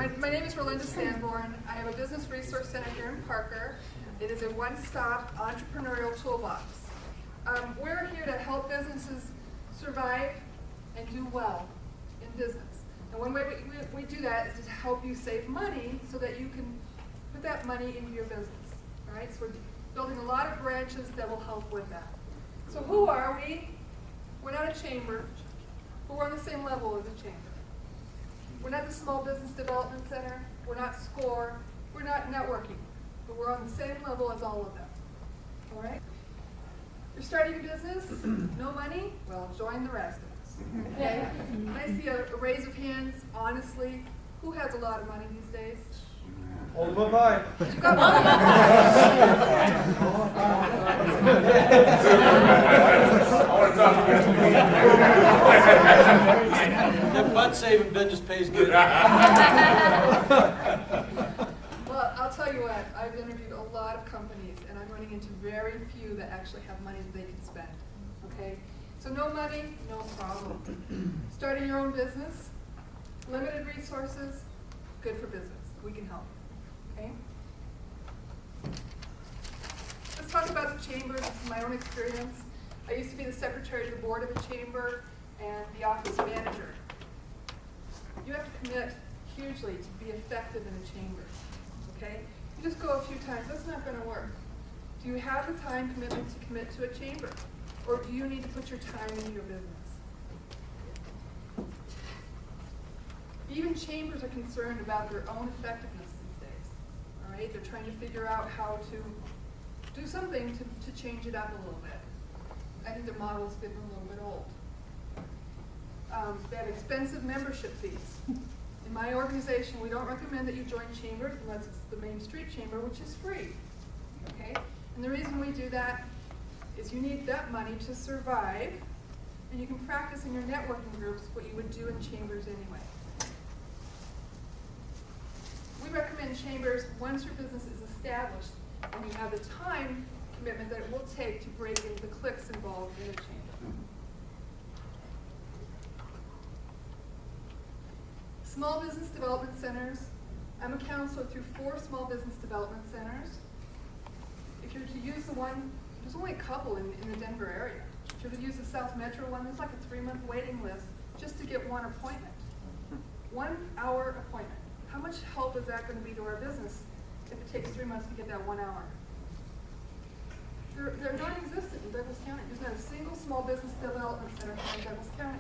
My name is Rolinda Sanborn. I have a business resource center here in Parker. It is a one-stop entrepreneurial toolbox. We're here to help businesses survive and do well in business. And one way we do that is to help you save money so that you can put that money into your business. All right? So we're building a lot of branches that will help with that. So who are we? We're not a chamber, but we're on the same level as a chamber. We're not the Small Business Development Center. We're not SCORE. We're not networking. But we're on the same level as all of them. All right? You're starting a business? No money? Well, join the rest of us. Okay? I see a raise of hands, honestly. Who has a lot of money these days? Hold my pipe. You got money? That butt saving business pays good. Well, I'll tell you what, I've interviewed a lot of companies, and I'm running into very few that actually have money that they can spend. Okay? So no money, no problem. Starting your own business, limited resources, good for business. We can help. Okay? Let's talk about the chamber. This is my own experience. I used to be the secretary of the board of a chamber and the office manager. You have to commit hugely to be effective in a chamber. Okay? You just go a few times. That's not going to work. Do you have the time commitment to commit to a chamber? Or do you need to put your time into your business? Even chambers are concerned about their own effectiveness these days. All right? They're trying to figure out how to do something to change it up a little bit. I think their model's getting a little bit old. They have expensive membership fees. In my organization, we don't recommend that you join chambers unless it's the Main Street Chamber, which is free. Okay? And the reason we do that is you need that money to survive, and you can practice in your networking groups what you would do in chambers anyway. We recommend chambers once your business is established and you have the time commitment that it will take to break into the cliques involved in a chamber. Small business development centers. I'm a counselor through 4 small business development centers. If you're to use the one, there's only a couple in the Denver area. If you're to use the South Metro one, there's like a 3-month waiting list just to get one appointment. 1 hour appointment. How much help is that going to be to our business if it takes 3 months to get that 1 hour? They're non-existent in Douglas County. There's not a single small business development center in Douglas County.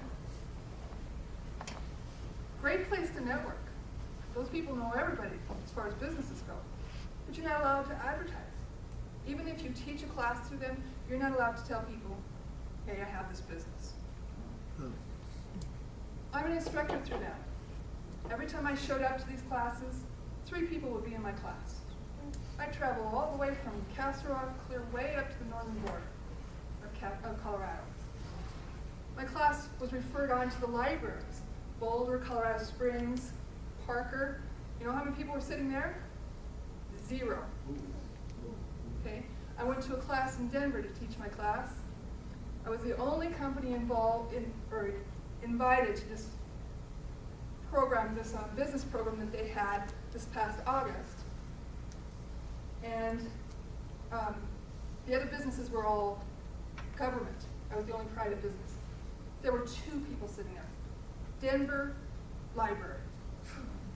Great place to network. Those people know everybody as far as businesses go. But you're not allowed to advertise. Even if you teach a class through them, you're not allowed to tell people, hey, I have this business. I'm an instructor through them. Every time I showed up to these classes, 3 people would be in my class. I travel all the way from Castle Rock, clear way up to the northern border of Colorado. My class was referred on to the libraries. Boulder, Colorado Springs, Parker. You know how many people were sitting there? 0. Okay. I went to a class in Denver to teach my class. I was the only company involved in or invited to this program, this business program that they had this past August. And the other businesses were all government. I was the only private business. There were 2 people sitting there. Denver Library.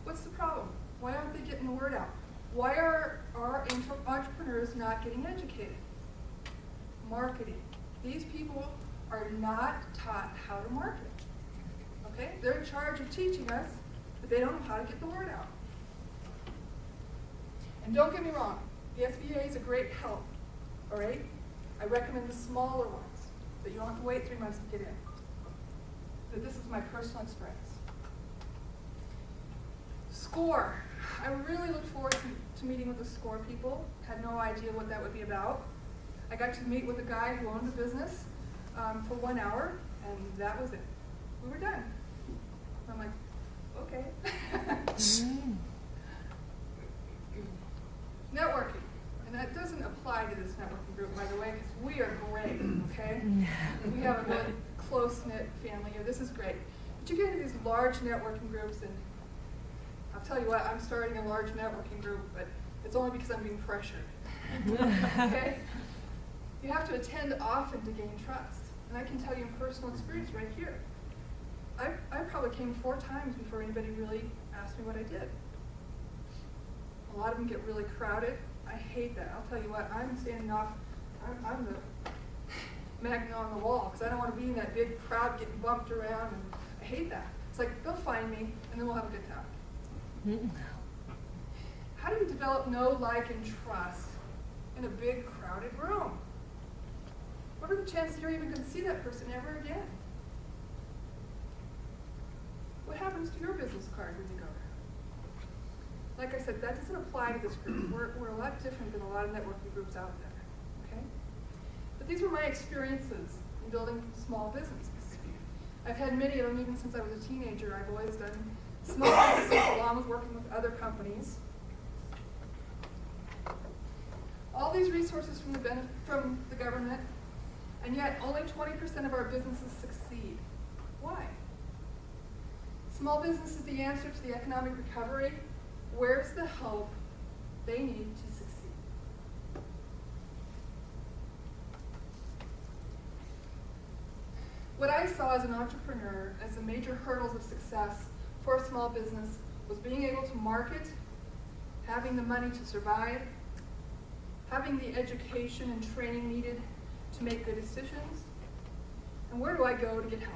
What's the problem? Why aren't they getting the word out? Why are our entrepreneurs not getting educated? Marketing. These people are not taught how to market. Okay? They're in charge of teaching us, but they don't know how to get the word out. And don't get me wrong, the SBA is a great help, all right? I recommend the smaller ones, that you don't have to wait 3 months to get in. But this is my personal experience. SCORE. I really look forward to meeting with the SCORE people. Had no idea what that would be about. I got to meet with a guy who owned a business for 1 hour, and that was it. We were done. I'm like, okay. Networking. And that doesn't apply to this networking group, by the way, because we are great, okay? We have a good, close-knit family here. This is great. But you get into these large networking groups, and I'll tell you what, I'm starting a large networking group, but it's only because I'm being pressured. Okay? You have to attend often to gain trust. And I can tell you in personal experience right here. I probably came 4 times before anybody really asked me what I did. A lot of them get really crowded. I hate that. I'll tell you what, I'm standing off, I'm the magnet on the wall, because I don't want to be in that big crowd getting bumped around, and I hate that. It's like, they'll find me, and then we'll have a good time. How do you develop know, like, and trust in a big, crowded room? What are the chances you're even going to see that person ever again? What happens to your business card when you go there? Like I said, that doesn't apply to this group. We're a lot different than a lot of networking groups out there, okay? But these were my experiences in building small businesses. I've had many of them even since I was a teenager. I've always done small businesses along with working with other companies. All these resources from the government, and yet only 20% of our businesses succeed. Why? Small business is the answer to the economic recovery. Where's the help they need to succeed? What I saw as an entrepreneur as the major hurdles of success for a small business was being able to market, having the money to survive, having the education and training needed to make good decisions, and where do I go to get help?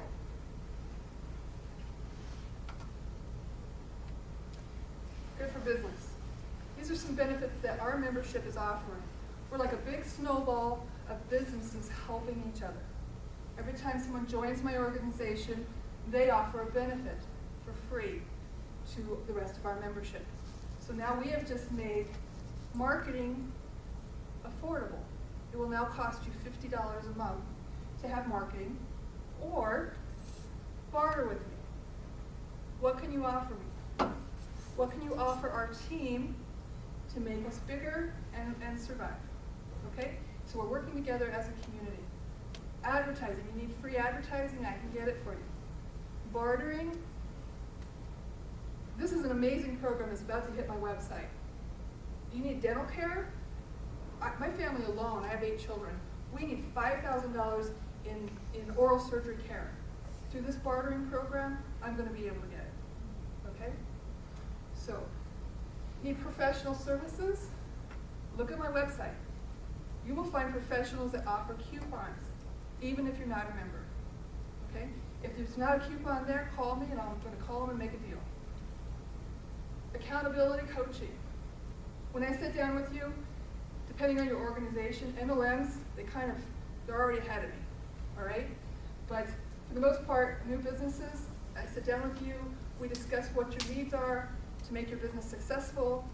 Good4Business. These are some benefits that our membership is offering. We're like a big snowball of businesses helping each other. Every time someone joins my organization, they offer a benefit for free to the rest of our membership. So now we have just made marketing affordable. It will now cost you $50 a month to have marketing, or barter with me. What can you offer me? What can you offer our team to make us bigger and survive? Okay? So we're working together as a community. Advertising. You need free advertising, I can get it for you. Bartering. This is an amazing program that's about to hit my website. You need dental care? My family alone, I have 8 children. We need $5,000 in oral surgery care. Through this bartering program, I'm going to be able to get it. Okay? So, need professional services? Look at my website. You will find professionals that offer coupons, even if you're not a member. Okay? If there's not a coupon there, call me and I'm going to call them and make a deal. Accountability coaching. When I sit down with you, depending on your organization, MLMs, they're already ahead of me, all right? But for the most part, new businesses, I sit down with you, we discuss what your needs are to make your business successful.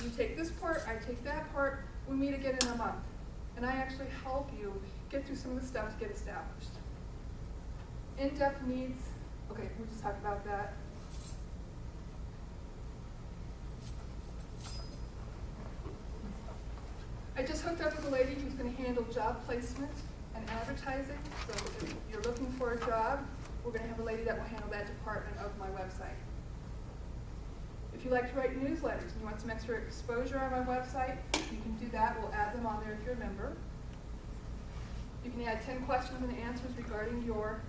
You take this part, I take that part, we meet again in a month. And I actually help you get through some of the stuff to get established. In-depth needs, okay, we'll just talk about that. I just hooked up with a lady who's going to handle job placement and advertising. So if you're looking for a job, we're going to have a lady that will handle that department of my website. If you like to write newsletters and you want some extra exposure on my website, you can do that. We'll add them on there if you're a member. You can add 10 questions and answers regarding your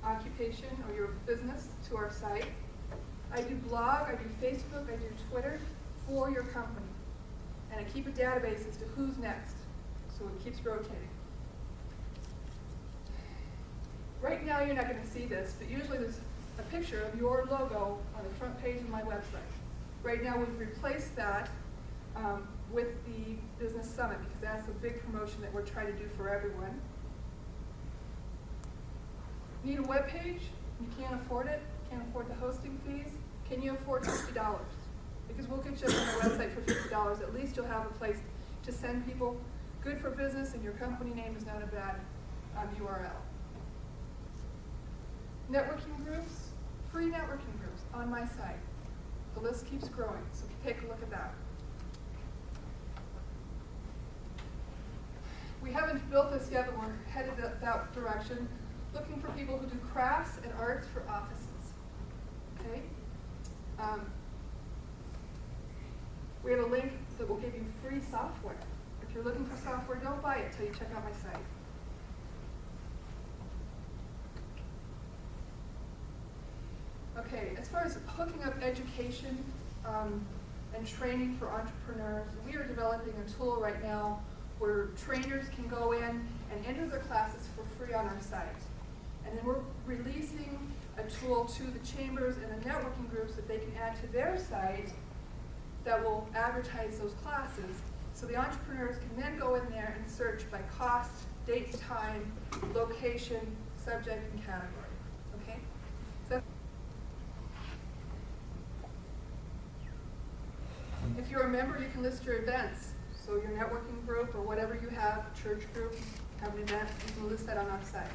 occupation or your business to our site. I do blog, I do Facebook, I do Twitter for your company. And I keep a database as to who's next, so it keeps rotating. Right now you're not going to see this, but usually there's a picture of your logo on the front page of my website. Right now we've replaced that with the Business Summit, because that's a big promotion that we're trying to do for everyone. Need a web page? You can't afford it? Can't afford the hosting fees? Can you afford $50? Because we'll get you on our website for $50. At least you'll have a place to send people. Good4Business, and your company name is not a bad URL. Networking groups, free networking groups on my site. The list keeps growing, so take a look at that. We haven't built this yet, but we're headed that direction, looking for people who do crafts and arts for offices. Okay? We have a link that will give you free software. If you're looking for software, don't buy it until you check out my site. Okay, as far as hooking up education and training for entrepreneurs, we are developing a tool right now where trainers can go in and enter their classes for free on our site. And then we're releasing a tool to the chambers and the networking groups that they can add to their site that will advertise those classes. So the entrepreneurs can then go in there and search by cost, date, time, location, subject, and category. Okay? So if you're a member, you can list your events. So your networking group or whatever you have, church group, have an event, you can list that on our site.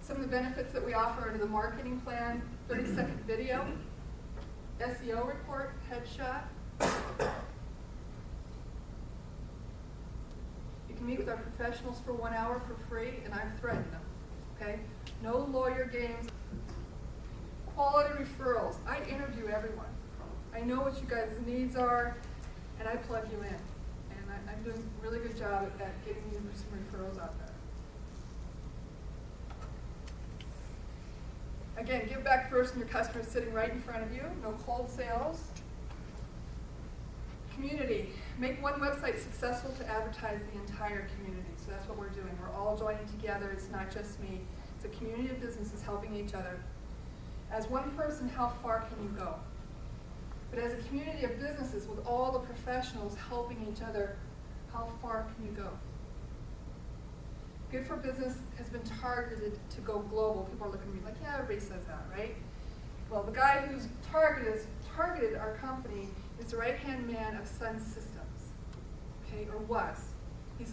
Some of the benefits that we offer are the marketing plan, 30-second video, SEO report, headshot. You can meet with our professionals for 1 hour for free, and I've threatened them, okay? No lawyer games. Quality referrals. I interview everyone. I know what you guys' needs are, and I plug you in. And I'm doing a really good job at getting you some referrals out there. Again, give back first when your customer is sitting right in front of you. No cold sales. Community. Make one website successful to advertise the entire community. So that's what we're doing. We're all joining together. It's not just me. It's a community of businesses helping each other. As one person, how far can you go? But as a community of businesses with all the professionals helping each other, how far can you go? Good4Business has been targeted to go global. People are looking at me like, yeah, everybody says that, right? Well, the guy who's targeted our company is the right-hand man of Sun Systems, okay, or was. He's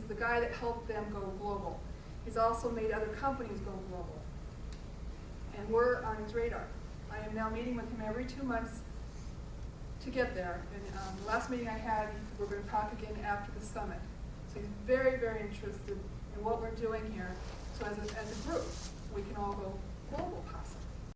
the guy that helped them go global. He's also made other companies go global. And we're on his radar. I am now meeting with him every 2 months to get there. And the last meeting I had, we're going to talk again after the summit. So he's very, very interested in what we're doing here. So as a group, we can all go global.